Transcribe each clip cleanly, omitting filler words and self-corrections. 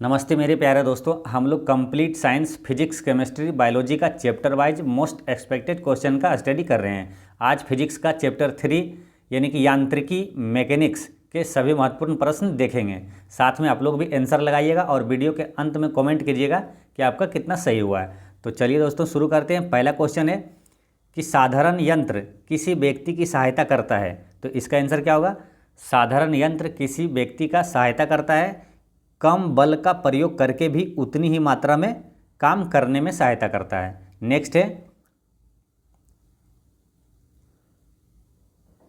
नमस्ते मेरे प्यारे दोस्तों। हम लोग complete science physics chemistry biology का chapter wise most expected question का स्टडी कर रहे हैं। आज फिजिक्स का चैप्टर 3 यानी कि यांत्रिकी मैकेनिक्स के सभी महत्वपूर्ण प्रश्न देखेंगे। साथ में आप लोग भी आंसर लगाइएगा और वीडियो के अंत में कमेंट कीजिएगा कि आपका कितना सही हुआ है। तो चलिए दोस्तों शुरू करते हैं। पहला क्वेश्चन है कि साधारण यंत्र किसी व्यक्ति की सहायता करता है। तो इसका आंसर क्या होगा? साधारण यंत्र किसी व्यक्ति का सहायता करता है, कम बल का प्रयोग करके भी उतनी ही मात्रा में काम करने में सहायता करता है। नेक्स्ट है,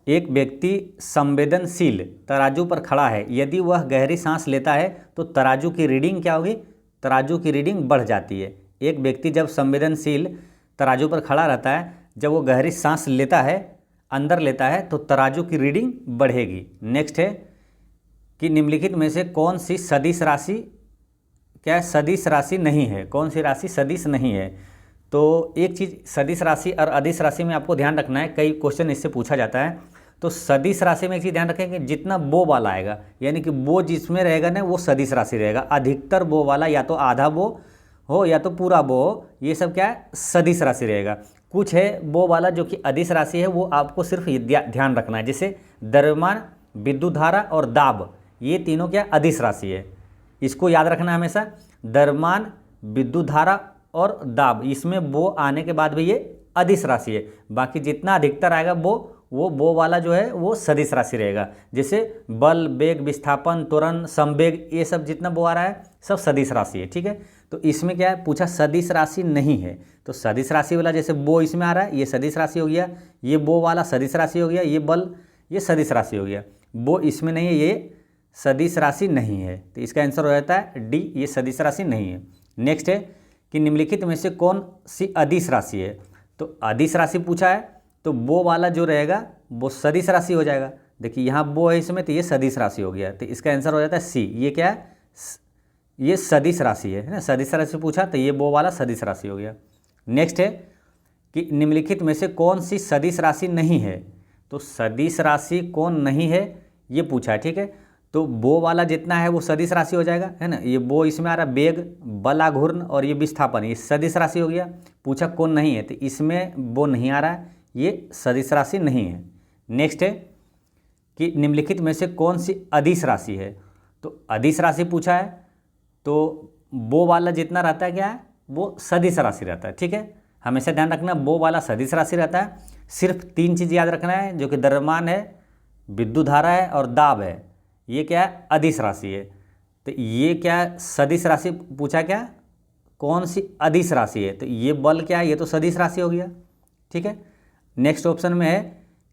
एक व्यक्ति संवेदनशील तराजू पर खड़ा है, यदि वह गहरी सांस लेता है तो तराजू की रीडिंग क्या होगी? तराजू की रीडिंग बढ़ जाती है। एक व्यक्ति जब संवेदनशील तराजू पर खड़ा रहता है, जब वो गहरी सांस लेता है, अंदर लेता है, तो तराजू की रीडिंग बढ़ेगी। नेक्स्ट है कि निम्नलिखित में से कौन सी सदिश राशि सदिश राशि नहीं है? कौन सी राशि सदिश नहीं है? तो एक चीज़ सदिश राशि और अदिश राशि में आपको ध्यान रखना है, कई क्वेश्चन इससे पूछा जाता है। तो सदिश राशि में एक चीज़ ध्यान रखें कि जितना बो वाला आएगा, यानी कि बो जिसमें रहेगा ना, वो सदिश राशि रहेगा। अधिकतर बो वाला या तो आधा बो हो या तो पूरा बो हो, ये सब क्या है? सदिश राशि रहेगा। कुछ है बो वाला जो कि अदिश राशि है, वो आपको सिर्फ ध्यान रखना है। जैसे द्रव्यमान, विद्युत धारा और दाब, ये तीनों क्या? अदिश राशि है। इसको याद रखना है हमेशा। द्रव्यमान, विद्युत धारा और दाब, इसमें बो आने के बाद भी ये अदिश राशि है। बाकी जितना अधिकतर आएगा वो बो वाला जो है वो सदिश राशि रहेगा। जैसे बल, वेग, विस्थापन, त्वरण, संवेग, ये सब जितना बो आ रहा है सब सदिश राशि है। ठीक है, तो इसमें क्या है? पूछा सदिश राशि नहीं है। तो सदिश राशि वाला जैसे बो इसमें आ रहा है, ये सदिश राशि हो गया। ये बो वाला सदिश राशि हो गया। ये बल, ये सदिश राशि हो गया। बो इसमें नहीं है, ये सदिश राशि नहीं है। तो इसका आंसर हो जाता है डी, ये सदिश राशि नहीं है। नेक्स्ट है कि निम्नलिखित में से कौन सी अदिश राशि है? तो अदिश राशि पूछा है, तो बो वाला जो रहेगा वो सदिश राशि हो जाएगा। देखिए यहाँ बो है इसमें, तो ये सदिश राशि हो गया। तो इसका आंसर हो जाता है सी। ये क्या है? ये सदिश राशि है ना। सदिश राशि पूछा तो ये बो वाला सदिश राशि हो गया। नेक्स्ट है कि निम्नलिखित में से कौन सी सदिश राशि नहीं है? तो सदिश राशि कौन नहीं है ये पूछा है। ठीक है, तो बो वाला जितना है वो सदिश राशि हो जाएगा, है ना। ये बो इसमें आ रहा है, वेग, बल, आघूर्ण और ये विस्थापन, ये सदिश राशि हो गया। पूछा कौन नहीं है, तो इसमें बो नहीं आ रहा है, ये सदिश राशि नहीं है। नेक्स्ट है कि निम्नलिखित में से कौन सी अदिश राशि है? तो अदिश राशि पूछा है, तो बो वाला जितना रहता है क्या है? वो सदिश राशि रहता है। ठीक है, हमेशा ध्यान रखना बो वाला सदिश राशि रहता है। सिर्फ तीन चीज़ याद रखना है, जो कि द्रव्यमान है, विद्युत धारा है और दाब है, ये क्या है? अदिश राशि है। तो ये क्या है? सदिश राशि पूछा, क्या कौन सी अदिश राशि है? तो ये बल क्या है? ये तो सदिश राशि हो गया। ठीक है, नेक्स्ट ऑप्शन में है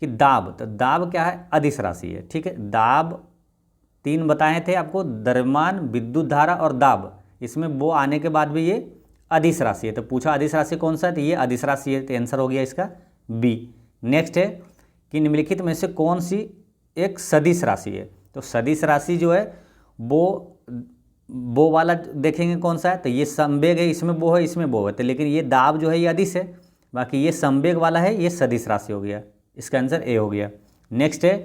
कि दाब, तो दाब क्या है? अदिश राशि है। ठीक है, दाब तीन बताए थे आपको, द्रव्यमान, विद्युत धारा और दाब, इसमें वो आने के बाद भी ये अदिश राशि है। तो पूछा अदिश राशि कौन सा है? तो ये अदिश राशि है। तो आंसर हो गया इसका बी। नेक्स्ट है कि निम्नलिखित में से कौन सी एक सदिश राशि है? तो सदिश राशि जो है वो वाला देखेंगे कौन सा है? तो ये संवेग है, इसमें वो है, इसमें वो है। तो लेकिन ये दाब जो है ये अदिश है, बाकी ये संवेग वाला है, ये सदिश राशि हो गया। इसका आंसर ए हो गया। नेक्स्ट है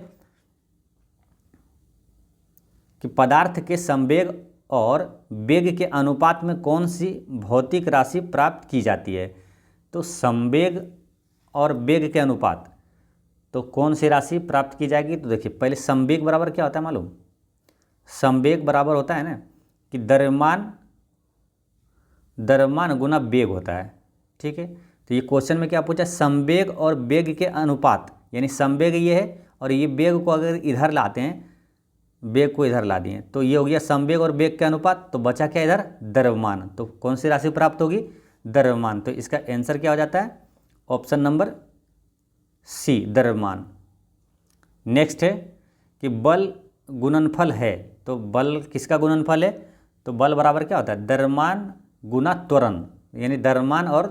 कि पदार्थ के संवेग और वेग के अनुपात में कौन सी भौतिक राशि प्राप्त की जाती है? तो संवेग और वेग के अनुपात, तो कौन सी राशि प्राप्त की जाएगी? तो देखिए पहले संवेग बराबर क्या होता है मालूम? संवेग बराबर होता है ना कि द्रव्यमान गुना वेग होता है। ठीक है, तो ये क्वेश्चन में क्या पूछा? संवेग और वेग के अनुपात, यानी संवेग ये है और ये वेग को अगर इधर लाते हैं, वेग को इधर ला दिए, तो ये हो गया संवेग और वेग के अनुपात। तो बचा क्या इधर? द्रव्यमान। तो कौन सी राशि प्राप्त होगी? द्रव्यमान। तो इसका आंसर क्या हो जाता है? ऑप्शन नंबर सी, द्रव्यमान। नेक्स्ट है कि बल गुणनफल है, तो बल किसका गुणनफल है? तो बल बराबर क्या होता है? द्रव्यमान गुना त्वरण, यानी द्रव्यमान और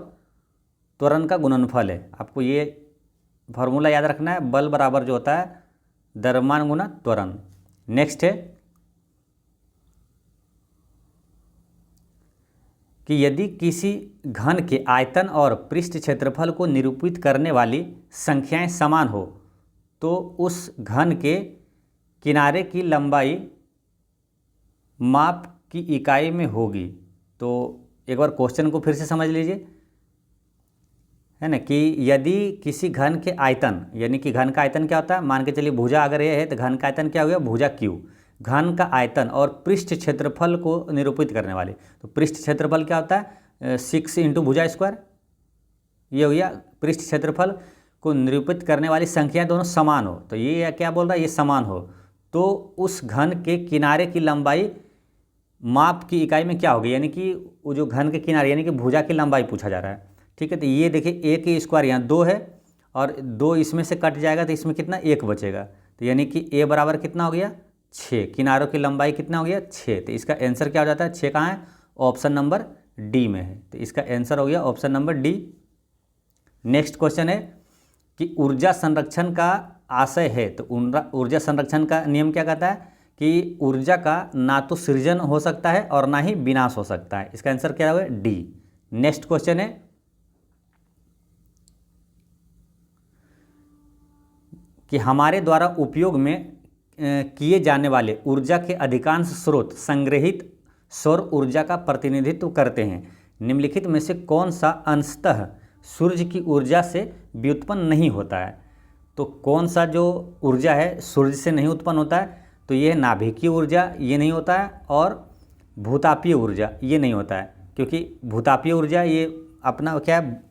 त्वरण का गुणनफल है। आपको ये फॉर्मूला याद रखना है, बल बराबर जो होता है द्रव्यमान गुना त्वरण। नेक्स्ट है कि यदि किसी घन के आयतन और पृष्ठ क्षेत्रफल को निरूपित करने वाली संख्याएं समान हो, तो उस घन के किनारे की लंबाई माप की इकाई में होगी। तो एक बार क्वेश्चन को फिर से समझ लीजिए, है ना, कि यदि किसी घन के आयतन, यानी कि घन का आयतन क्या होता है, मान के चलिए भुजा अगर ये है तो घन का आयतन क्या हो गया, भुजा क्यू। घन का आयतन और पृष्ठ क्षेत्रफल को निरूपित करने वाले, तो पृष्ठ क्षेत्रफल क्या होता है, 6 इंटू भुजा स्क्वायर, ये हो गया। पृष्ठ क्षेत्रफल को निरूपित करने वाली संख्याएं दोनों समान हो, तो ये क्या बोल रहा है, ये समान हो, तो उस घन के किनारे की लंबाई माप की इकाई में क्या होगी, यानी कि वो जो घन के किनारे यानी कि भुजा की लंबाई पूछा जा रहा है। ठीक है, तो ये देखिए ए की स्क्वायर यहाँ 2 है और 2 इसमें से कट जाएगा तो इसमें कितना 1 बचेगा, तो यानी कि ए बराबर कितना हो गया 6, किनारों की लंबाई कितना हो गया 6, तो इसका आंसर क्या हो जाता है, 6 कहाँ है, ऑप्शन नंबर डी में है, तो इसका आंसर हो गया option number D. Next question है कि ऊर्जा संरक्षण का आशय है, तो ऊर्जा संरक्षण का नियम क्या कहता है कि ऊर्जा का ना तो सृजन हो सकता है और ना ही विनाश हो सकता है, इसका आंसर क्या होगा डी। नेक्स्ट क्वेश्चन है कि हमारे द्वारा उपयोग में किए जाने वाले ऊर्जा के अधिकांश स्रोत संग्रहित सौर ऊर्जा का प्रतिनिधित्व करते हैं, निम्नलिखित में से कौन सा अंशतः सूर्य की ऊर्जा से व्युत्पन्न नहीं होता है। तो कौन सा जो ऊर्जा है सूर्य से नहीं उत्पन्न होता है, तो ये नाभिकीय ऊर्जा ये नहीं होता है और भूतापीय ऊर्जा ये नहीं होता है, क्योंकि भूतापीय ऊर्जा ये अपना क्या है,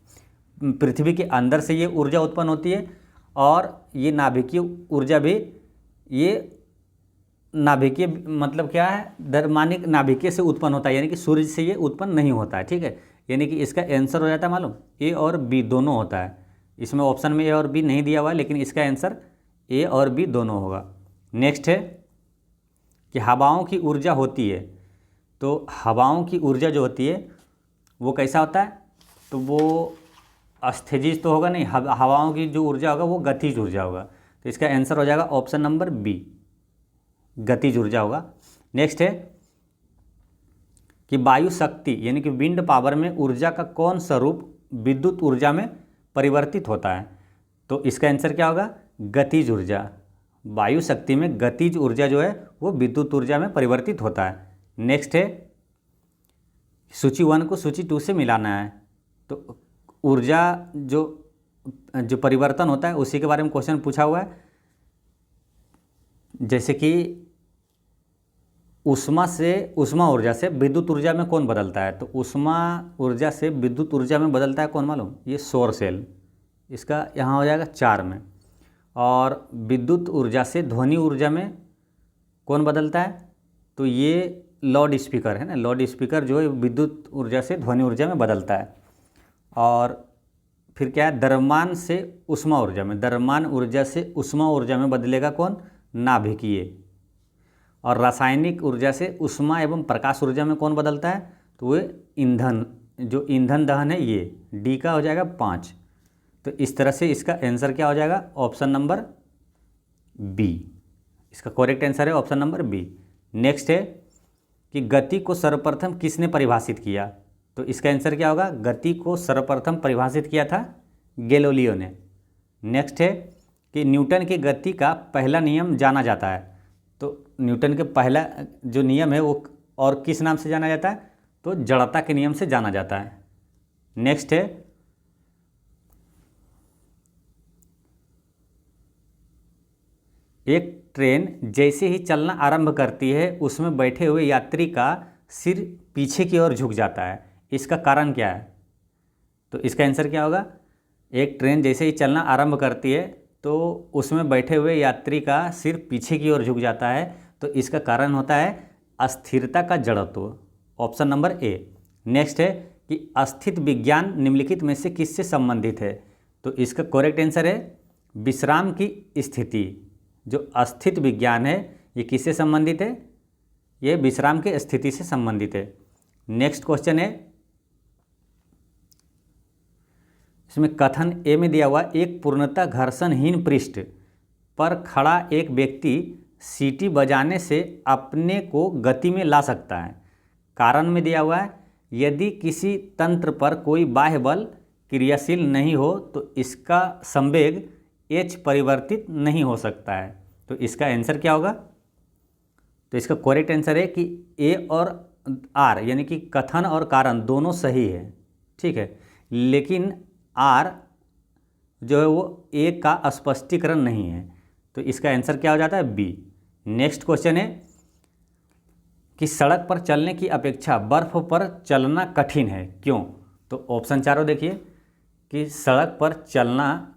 पृथ्वी के अंदर से ये ऊर्जा उत्पन्न होती है, और ये नाभिकीय ऊर्जा भी ये नाभिकीय मतलब क्या है, दरमानिक नाभिकीय से उत्पन्न होता है, यानी कि सूर्य से ये उत्पन्न नहीं होता है। ठीक है, यानी कि इसका आंसर हो जाता है मालूम, ए और बी दोनों होता है, इसमें ऑप्शन में ए और बी नहीं दिया हुआ है, लेकिन इसका आंसर ए और बी दोनों होगा। नेक्स्ट है कि हवाओं की ऊर्जा होती है, तो हवाओं की ऊर्जा जो होती है वो कैसा होता है, तो वो अस्थिजिज तो होगा नहीं, हवाओं की जो ऊर्जा होगा वो गतिज ऊर्जा होगा, तो इसका आंसर हो जाएगा ऑप्शन नंबर बी, गतिज ऊर्जा होगा। नेक्स्ट है कि वायु शक्ति यानी कि विंड पावर में ऊर्जा का कौन सा रूप विद्युत ऊर्जा में परिवर्तित होता है, तो इसका आंसर क्या होगा, गतिज ऊर्जा। वायु शक्ति में गतिज ऊर्जा जो है वो विद्युत ऊर्जा में परिवर्तित होता है। नेक्स्ट है सूची 1 को सूची 2 से मिलाना है, तो ऊर्जा जो परिवर्तन होता है उसी के बारे में क्वेश्चन पूछा हुआ है, जैसे कि उष्मा ऊर्जा से विद्युत ऊर्जा में कौन बदलता है, तो उष्मा ऊर्जा से विद्युत ऊर्जा में बदलता है कौन मालूम, ये सौर सेल, इसका यहाँ हो जाएगा 4 में। और विद्युत ऊर्जा से ध्वनि ऊर्जा में कौन बदलता है, तो ये लाउड स्पीकर है ना, लाउड स्पीकर जो है विद्युत ऊर्जा से ध्वनि ऊर्जा में बदलता है। और फिर क्या है, द्रव्यमान से उष्मा ऊर्जा में, द्रव्यमान ऊर्जा से उष्मा ऊर्जा में बदलेगा कौन, नाभिकीय। और रासायनिक ऊर्जा से उष्मा एवं प्रकाश ऊर्जा में कौन बदलता है, तो वो ईंधन, जो ईंधन दहन है, ये डी का हो जाएगा 5। तो इस तरह से इसका आंसर क्या हो जाएगा, ऑप्शन नंबर बी, इसका करेक्ट आंसर है ऑप्शन नंबर बी। नेक्स्ट है कि गति को सर्वप्रथम किसने परिभाषित किया, तो इसका आंसर क्या होगा, गति को सर्वप्रथम परिभाषित किया था गैलीलियो ने। नेक्स्ट है कि न्यूटन की गति का पहला नियम जाना जाता है, तो न्यूटन के पहला जो नियम है वो और किस नाम से जाना जाता है, तो जड़ता के नियम से जाना जाता है। नेक्स्ट है एक ट्रेन जैसे ही चलना आरंभ करती है उसमें बैठे हुए यात्री का सिर पीछे की ओर झुक जाता है, इसका कारण क्या है, तो इसका आंसर क्या होगा, एक ट्रेन जैसे ही चलना आरंभ करती है तो उसमें बैठे हुए यात्री का सिर पीछे की ओर झुक जाता है, तो इसका कारण होता है अस्थिरता का जड़त्व, ऑप्शन नंबर ए। नेक्स्ट है कि अस्थित विज्ञान निम्नलिखित में से किससे संबंधित है, तो इसका करेक्ट आंसर है विश्राम की स्थिति। जो अस्थित विज्ञान है ये किससे संबंधित है, ये विश्राम की स्थिति से संबंधित है। नेक्स्ट क्वेश्चन है, इसमें कथन ए में दिया हुआ, एक पूर्णतः घर्षणहीन पृष्ठ पर खड़ा एक व्यक्ति सीटी बजाने से अपने को गति में ला सकता है। कारण में दिया हुआ है, यदि किसी तंत्र पर कोई बाह्य बल क्रियाशील नहीं हो तो इसका संवेग एच परिवर्तित नहीं हो सकता है, तो इसका आंसर क्या होगा, तो इसका करेक्ट आंसर है कि ए और आर यानी कि कथन और कारण दोनों सही है, ठीक है, लेकिन आर जो है वो ए का स्पष्टीकरण नहीं है। तो इसका आंसर क्या हो जाता है? बी। नेक्स्ट क्वेश्चन है कि सड़क पर चलने की अपेक्षा बर्फ पर चलना कठिन है, क्यों? तो ऑप्शन चारों देखिए कि सड़क पर चलना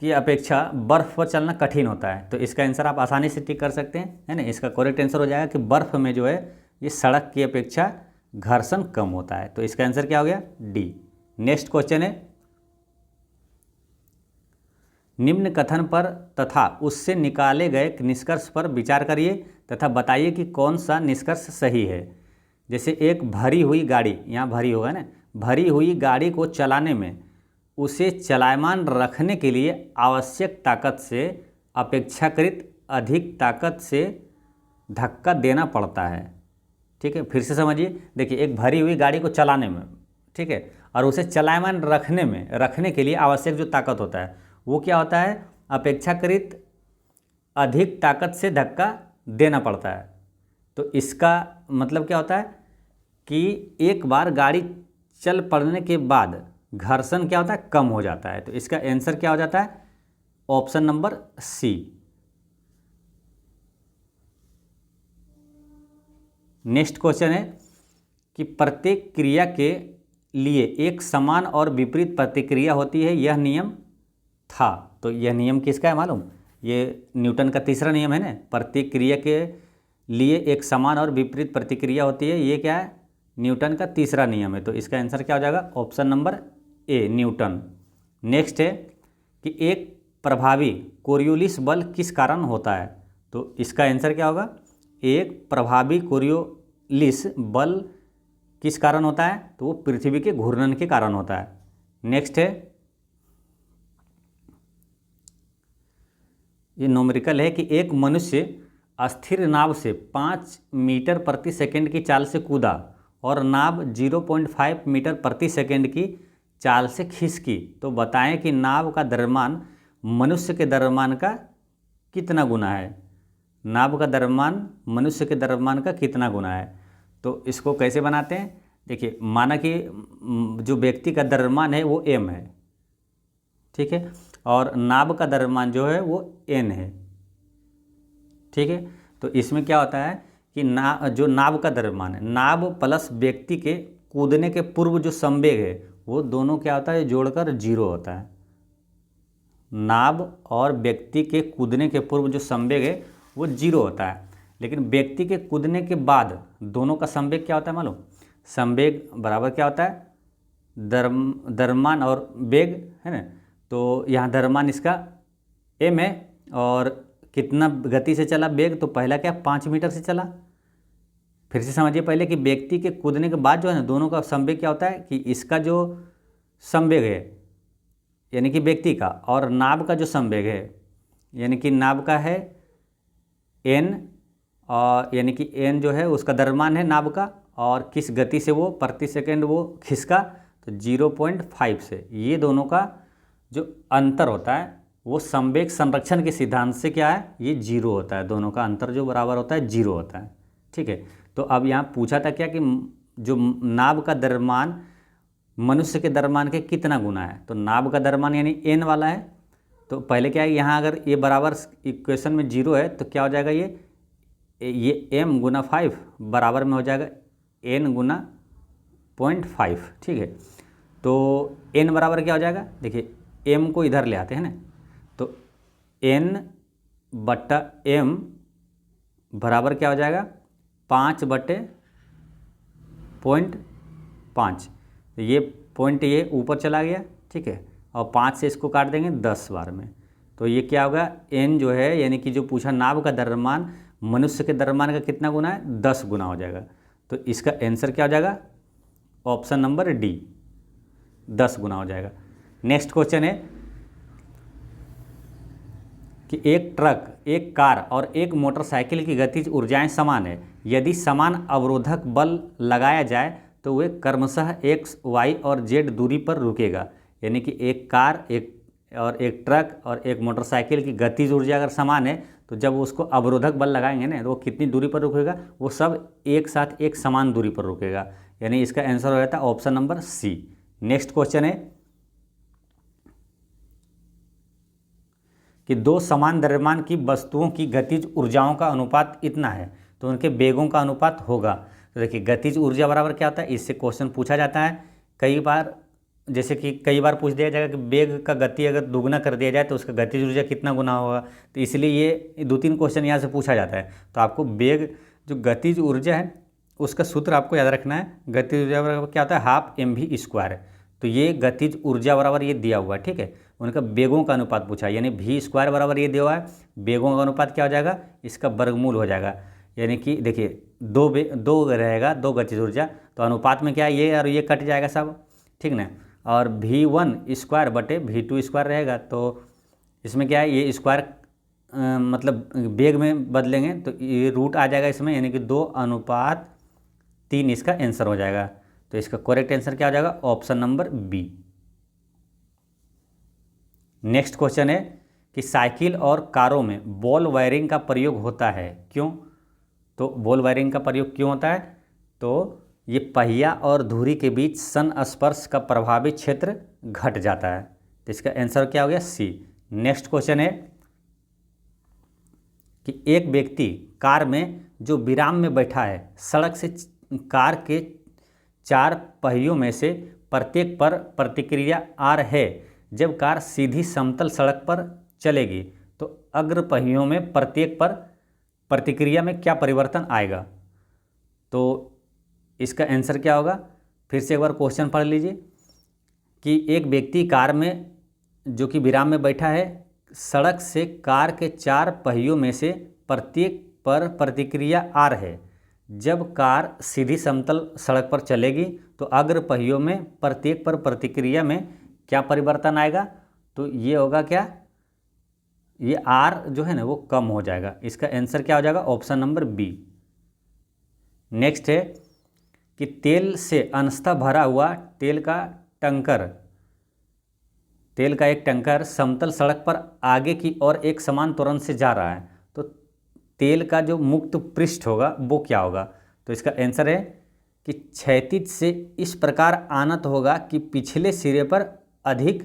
की अपेक्षा बर्फ पर चलना कठिन होता है। तो इसका आंसर आप आसानी से टिक कर सकते हैं, है ना। इसका करेक्ट आंसर हो जाएगा कि बर्फ में जो है ये सड़क की अपेक्षा घर्षण कम होता है। तो इसका आंसर क्या हो गया? डी। नेक्स्ट क्वेश्चन है निम्न कथन पर तथा उससे निकाले गए निष्कर्ष पर विचार करिए तथा बताइए कि कौन सा निष्कर्ष सही है। जैसे एक भरी हुई गाड़ी, यहाँ भरी होगा ना, भरी हुई गाड़ी को चलाने में उसे चलायमान रखने के लिए आवश्यक ताकत से अपेक्षाकृत अधिक ताकत से धक्का देना पड़ता है, ठीक है। फिर से समझिए, देखिए एक भरी हुई गाड़ी को चलाने में, ठीक है, और उसे चलायमान रखने के लिए आवश्यक जो ताकत होता है वो क्या होता है? अपेक्षाकृत अधिक ताकत से धक्का देना पड़ता है। तो इसका मतलब क्या होता है कि एक बार गाड़ी चल पड़ने के बाद घर्षण क्या होता है? कम हो जाता है। तो इसका आंसर क्या हो जाता है? Option number C. Next question है कि प्रत्येक क्रिया के लिए एक समान और विपरीत प्रतिक्रिया होती है, यह नियम था। तो यह नियम किसका है मालूम? ये न्यूटन का तीसरा नियम है ना। प्रत्येक क्रिया के लिए एक समान और विपरीत प्रतिक्रिया होती है, ये क्या है? न्यूटन का तीसरा नियम है। तो इसका आंसर क्या हो जाएगा? Option number A, Newton. Next है कि एक प्रभावी कोरियोलिस बल किस कारण होता है। तो इसका आंसर क्या होगा? एक प्रभावी कोरियोलिस बल किस कारण होता है? तो वो पृथ्वी के घूर्णन के कारण होता है। नेक्स्ट है ये न्यूमेरिकल है कि एक मनुष्य अस्थिर नाव से 5 मीटर प्रति सेकंड की चाल से कूदा और नाव 0.5 मीटर प्रति सेकंड की चाल से खिसकी। तो बताएं कि नाव का द्रव्यमान मनुष्य के द्रव्यमान का कितना गुना है। नाव का द्रव्यमान मनुष्य के द्रव्यमान का कितना गुना है। तो इसको कैसे बनाते हैं? देखिए, माना कि जो व्यक्ति का द्रव्यमान है वो m है, ठीक है, और नाव का द्रव्यमान जो है वो n है, ठीक है। तो इसमें क्या होता है कि जो नाव का द्रव्यमान है, नाव प्लस व्यक्ति के कूदने के पूर्व जो संवेग है वो दोनों क्या होता है? जोड़कर 0 होता है। नाव और व्यक्ति के कूदने के पूर्व जो संवेग है वो 0 होता है, लेकिन व्यक्ति के कूदने के बाद दोनों का संवेग क्या होता है मालूम? संवेग बराबर क्या होता है? द्रव्यमान और वेग, है ना। तो यहाँ द्रव्यमान इसका m है और कितना गति से चला वेग? तो पहला क्या 5 मीटर से चला। फिर से समझिए पहले कि व्यक्ति के कूदने के बाद जो है ना दोनों का संवेग क्या होता है कि इसका जो संवेग है यानी कि व्यक्ति का, और नाव का जो संवेग है यानी कि नाव का है n, और यानी कि n जो है उसका द्रव्यमान है नाव का, और किस गति से वो प्रति सेकंड वो खिसका, तो 0.5 से। ये दोनों का जो अंतर होता है वो संवेग संरक्षण के सिद्धांत से क्या है? ये 0 होता है। दोनों का अंतर जो बराबर होता है 0 होता है, ठीक है। तो अब यहाँ पूछा था क्या कि जो नाव का द्रव्यमान मनुष्य के द्रव्यमान के कितना गुना है। तो नाव का द्रव्यमान यानी n वाला है। तो पहले क्या है, यहाँ अगर ये बराबर इक्वेशन में 0 है तो क्या हो जाएगा? ये m गुना 5 बराबर में हो जाएगा n गुना 0.5, ठीक है। तो n बराबर क्या हो जाएगा? देखिए m को इधर ले आते हैं ना, तो n बट्टा m बराबर क्या हो जाएगा? 5/0.5। ये पॉइंट ये ऊपर चला गया, ठीक है, और 5 से इसको काट देंगे 10 बार में। तो ये क्या होगा? n जो है यानी कि जो पूछा नाव का द्रव्यमान मनुष्य के द्रव्यमान का कितना गुना है? 10 गुना हो जाएगा। तो इसका आंसर क्या हो जाएगा? ऑप्शन नंबर डी, 10 गुना हो जाएगा। नेक्स्ट क्वेश्चन है कि एक ट्रक, एक कार और एक मोटरसाइकिल की गतिज ऊर्जाएं समान है। यदि समान अवरोधक बल लगाया जाए तो वे क्रमशः x, y और z दूरी पर रुकेगा। यानी कि एक कार एक ट्रक और एक मोटरसाइकिल की गतिज ऊर्जा अगर समान है तो जब उसको अवरोधक बल लगाएंगे ना तो वो कितनी दूरी पर रुकेगा, वो सब एक साथ एक समान दूरी पर रुकेगा, यानी इसका आंसर हो जाता है option number C. Next question है कि दो समान द्रव्यमान की वस्तुओं की गतिज ऊर्जाओं का अनुपात इतना है तो उनके वेगों का अनुपात होगा। तो देखिए गतिज ऊर्जा बराबर क्या होता है, इससे क्वेश्चन पूछा जाता है कई बार, जैसे कि कई बार पूछ दिया जाएगा कि वेग का गति अगर दुगना कर दिया जाए तो उसका गतिज ऊर्जा कितना गुना होगा, तो इसलिए ये 2-3 क्वेश्चन यहाँ से पूछा जाता है। तो आपको वेग जो गतिज ऊर्जा है उसका सूत्र आपको याद रखना है, गतिज ऊर्जा बराबर क्या होता है, हाफ mv²। तो ये गतिज ऊर्जा बराबर ये दिया हुआ है, ठीक है। उनका वेगों का अनुपात पूछा, यानी v² बराबर ये दिया हुआ है, वेगों का अनुपात क्या हो जाएगा, इसका वर्गमूल हो जाएगा। यानी कि देखिए दो रहेगा, दो गतिज ऊर्जा, तो अनुपात में क्या है, ये और ये कट जाएगा सब, ठीक ना। और v1² बटे v2² रहेगा, तो इसमें क्या है, ये स्क्वायर मतलब वेग में बदलेंगे तो ये रूट आ जाएगा इसमें, यानी कि 2:3 इसका आंसर हो जाएगा। तो इसका करेक्ट आंसर क्या हो जाएगा, option number B. Next question है कि साइकिल और कारों में बॉल वायरिंग का प्रयोग होता है, क्यों। तो बॉल वायरिंग का प्रयोग क्यों होता है, तो ये पहिया और धुरी के बीच संस्पर्श का प्रभावी क्षेत्र घट जाता है। तो इसका आंसर क्या हो गया, सी। नेक्स्ट क्वेश्चन है कि एक व्यक्ति कार में जो विराम में बैठा है, सड़क से कार के 4 पहियों में से प्रत्येक पर प्रतिक्रिया आर है। जब कार सीधी समतल सड़क पर चलेगी तो अग्र पहियों में प्रत्येक पर प्रतिक्रिया में क्या परिवर्तन आएगा। तो इसका आंसर क्या होगा, फिर से एक बार क्वेश्चन पढ़ लीजिए कि एक व्यक्ति कार में जो कि विराम में बैठा है, सड़क से कार के 4 पहियों में से प्रत्येक पर प्रतिक्रिया आर है। जब कार सीधी समतल सड़क पर चलेगी तो अग्र पहियों में प्रत्येक पर प्रतिक्रिया में क्या परिवर्तन आएगा, तो ये होगा क्या, ये आर जो है ना वो कम हो जाएगा। इसका आंसर क्या हो जाएगा, ऑप्शन नंबर बी। नेक्स्ट है कि तेल से अंशतः भरा हुआ तेल का एक टैंकर समतल सड़क पर आगे की ओर एक समान त्वरण से जा रहा है, तो तेल का जो मुक्त पृष्ठ होगा वो क्या होगा। तो इसका आंसर है कि क्षैतिज से इस प्रकार आनत होगा कि पिछले सिरे पर अधिक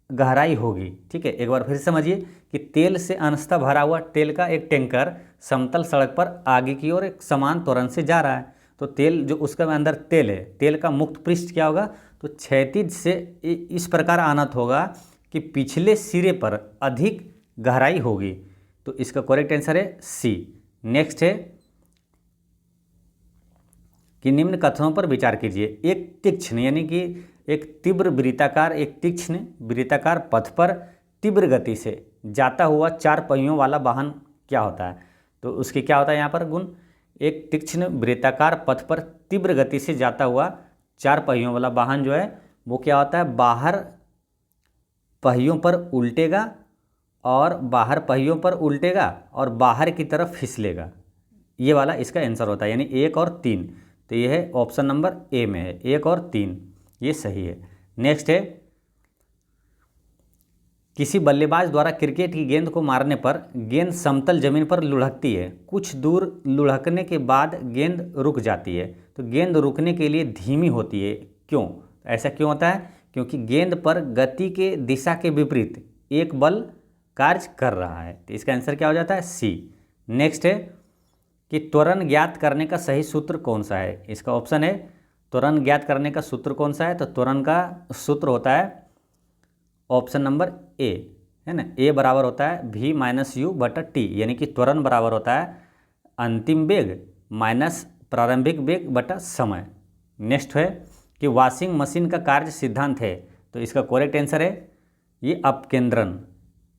गहराई होगी, ठीक है। एक बार फिर समझिए कि तेल से अंशतः भरा हुआ तेल का एक टैंकर समतल सड़क पर आगे की ओर एक समान त्वरण से जा रहा है, तो तेल जो उसके अंदर तेल है, तेल का मुक्त पृष्ठ क्या होगा, तो क्षैतिज से इस प्रकार आनत होगा कि पिछले सिरे पर अधिक गहराई होगी। तो इसका करेक्ट आंसर है सी। नेक्स्ट है कि निम्न कथनों पर विचार कीजिए। एक तीक्ष्ण यानी कि एक तीव्र वृत्ताकार पथ पर तीव्र गति से जाता हुआ 4 पहियों वाला वाहन क्या होता है, तो उसकी क्या होता है यहाँ पर गुण, एक तीक्ष्ण वृत्ताकार पथ पर तीव्र गति से जाता हुआ 4 पहियों वाला वाहन जो है वो क्या होता है, बाहर पहियों पर उल्टेगा और बाहर की तरफ फिसलेगा, ये वाला इसका आंसर होता है, यानी 1 और 3। तो ये है ऑप्शन नंबर ए में है, 1 और 3 ये सही है। नेक्स्ट है किसी बल्लेबाज द्वारा क्रिकेट की गेंद को मारने पर गेंद समतल जमीन पर लुढ़कती है, कुछ दूर लुढ़कने के बाद गेंद रुक जाती है, तो गेंद रुकने के लिए धीमी होती है, क्यों। ऐसा क्यों होता है, क्योंकि गेंद पर गति के दिशा के विपरीत एक बल कार्य कर रहा है। तो इसका आंसर क्या हो जाता है, सी। नेक्स्ट है कि त्वरण ज्ञात करने का सही सूत्र कौन सा है, इसका ऑप्शन है त्वरण ज्ञात करने का सूत्र कौन सा है, तो त्वरण का सूत्र होता है ऑप्शन नंबर ए, है ना। ए बराबर होता है v-u/t, यानी कि त्वरण बराबर होता है अंतिम वेग माइनस प्रारंभिक वेग बटा समय। नेक्स्ट है कि वॉशिंग मशीन का कार्य सिद्धांत है, तो इसका करेक्ट आंसर है ये अपकेंद्रन।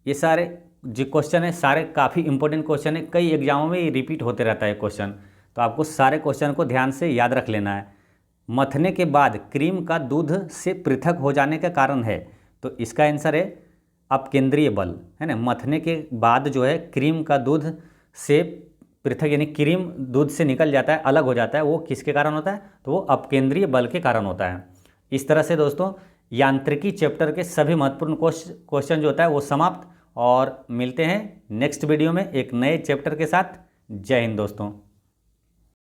ये सारे जो क्वेश्चन है सारे काफ़ी इंपॉर्टेंट क्वेश्चन है, कई एग्जामों में ये रिपीट होते रहता है क्वेश्चन, तो आपको सारे क्वेश्चन को ध्यान से याद रख लेना है। मथने के बाद क्रीम का दूध से पृथक हो जाने का कारण है, तो इसका आंसर है अपकेंद्रीय बल, है ना। मथने के बाद जो है क्रीम का दूध से पृथक यानी क्रीम दूध से निकल जाता है, अलग हो जाता है, वो किसके कारण होता है, तो वो अपकेंद्रीय बल के कारण होता है। इस तरह से दोस्तों यांत्रिकी चैप्टर के सभी महत्वपूर्ण क्वेश्चन जो होता है वो समाप्त, और मिलते हैं नेक्स्ट वीडियो में एक नए चैप्टर के साथ। जय हिंद दोस्तों।